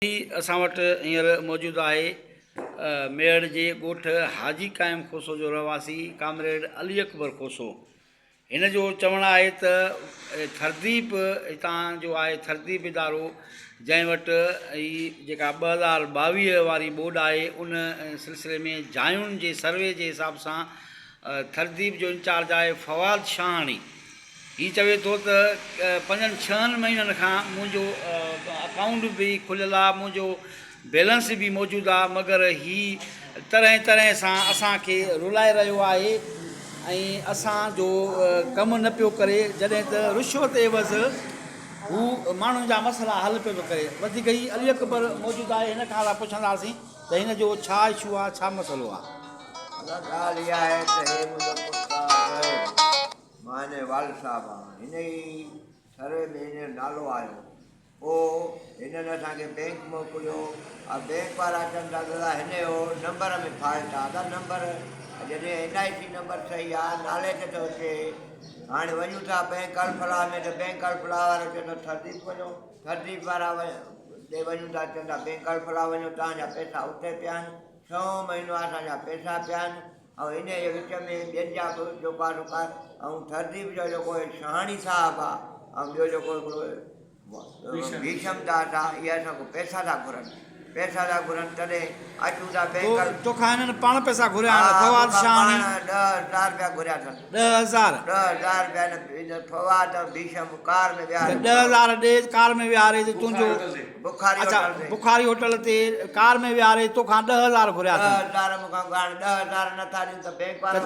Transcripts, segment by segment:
असां वटि हींअर मौजूदु आहे मेड़ जे ॻोठ हाजी काइम खोसो जो रहवासी कामरेड अली अकबर खोसो। हिन जो चवणु आहे त थरदीप हितां जो आहे थरदीप इदारो जंहिं वटि ई जेका 2022 वारी बोर्ड आहे उन सिलसिले में जायुनि जे सर्वे जे हिसाब सां थरदीप जो इंचार्ज आहे फवाद शाहानी। ही चवे थो त 5-6 महीननि खां मुंहिंजो अकाउंट बि खुलियल आहे, मुंहिंजो बैलेंस बि मौजूदु आहे, मगर ही तरह तरह सां असांखे रुलाए रहियो आहे ऐं असांजो कमु न पियो करे, जॾहिं त रिश्वत एवज़ हू माण्हुनि जा मसइला हल पियो करे। वधीक ई अली अकबर मौजूदु आहे, हिन खां पुछंदासीं त हिन जो छा इशू आहे, छा मसइलो आहे। ॻाल्हि इहा आहे त हे मुंहिंजो माने वाल साहब आहे, हिन ई सर्वे में हिन जो नालो आयो, पोइ हिननि असांखे बैंक मोकिलियो। बैंक वारा चवनि था दादा हिन जो नंबर में फॉल्ट आहे, दादा नंबर जॾहिं NIC नंबर सही आहे, नाले ते थो अचे। हाणे वञूं था बैंक अल्फला में त बैंक अल्फला वारो चवंदो थरदीप वञो, थरदीप वारा ॾे वञूं था चवंदा बैंक अल्फला वञो, तव्हांजा पैसा उते पिया आहिनि, 6 महीनो असांजा पैसा पिया आहिनि। ऐं हिन जे विच में ॿियनि जा बि जोकार रोकार ऐं थरदीप जो जेको शाहानी साहिबु आहे ऐं ॿियो जेको हिकिड़ो भीषम दास आहे, इहे असांखां पैसा था घुरनि, पैसा था घुरनि। तॾहिं अचूं था बैंक तोखां हिननि पाण पैसा घुरिया आहिनि, फवाद शाहानी 10,000 रुपया घुरिया अथनि। 10,000 रुपया हिन फवाद भीषम कार में विहारे 10,000 ॾे कार में विहारे तुंहिंजो बुखारी होटल ते कार में विहारे तोखां 10,000 घुरिया 10,000 मूंखां घुराइण, 10,000 नथा ॾियनि त बैंक वारा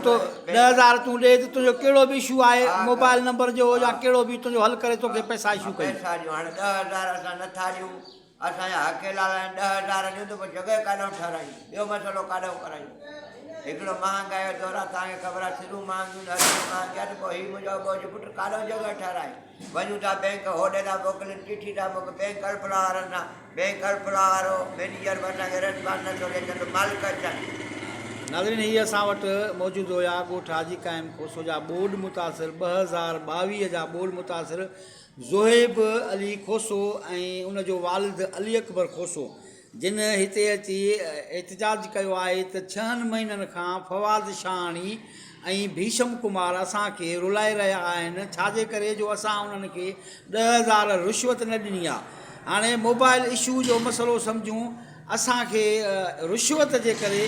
10,000 तूं ॾे त तुंहिंजो कहिड़ो बि इशू आहे मोबाइल नंबर जो या कहिड़ो बि तुंहिंजो हल करे तोखे पैसा इशू कयूं। पैसा ॾियूं, हाणे 10,000 असां नथा ॾियूं, असांजा अकेला 10,000 ॾियूं त पोइ जॻह काॾों ठारायूं, ॿियो मसइलो काॾों करायूं। हिकिड़ो महांगाई जो दौर आहे, तव्हांखे ख़बर आहे, शुरू महांगियूं महांगिया त पोइ हीउ मुंहिंजो पुटु काॾों जॻह ठाराए। वञूं था बैंक होॾे था मोकिलिनि, चिठी था मोकिलिनि बैंक अल्फला वारनि सां, बैंक अल्फला वारो मैनेजर बि असांखे रेस्पॉन्स नथो ॾिए, चवंदो मालिक अचनि। नाज़रीन, हीअ असां वटि मौजूदु हुया ॻोठ हाजी काइम खोसो जा बोर्ड मुतासिर 2022 जा बोर्ड मुतासिर ज़ोहेब अली खोसो ऐं उनजो वालिद अली अकबर खोसो, जिन हिते अची एहतजाज कयो आहे त 6 महीननि खां फवाद शाहानी ऐं भीषम कुमार असांखे रुलाए रहिया आहिनि, छाजे करे जो असां उन्हनि खे 10,000 रिश्वत न ॾिनी आहे। हाणे मोबाइल इशू जो मसइलो सम्झूं, असांखे रिश्वत जे करे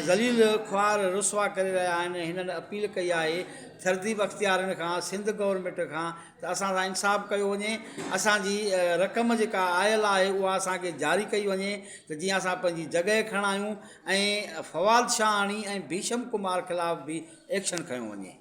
ज़लील ख्वार रुसवा करे रहिया आहिनि। हिननि अपील कई आहे थरदीप अख्तियारनि खां, सिंध गवर्नमेंट खां त असां सां इंसाफ़ कयो वञे, असांजी रक़म जेका आयल आहे उहा असांखे जारी कई वञे त जीअं असां पंहिंजी जॻह खणायूं ऐं फवाद शाहानी ऐं भीषम कुमार ख़िलाफ़ बि एक्शन खयो वञे।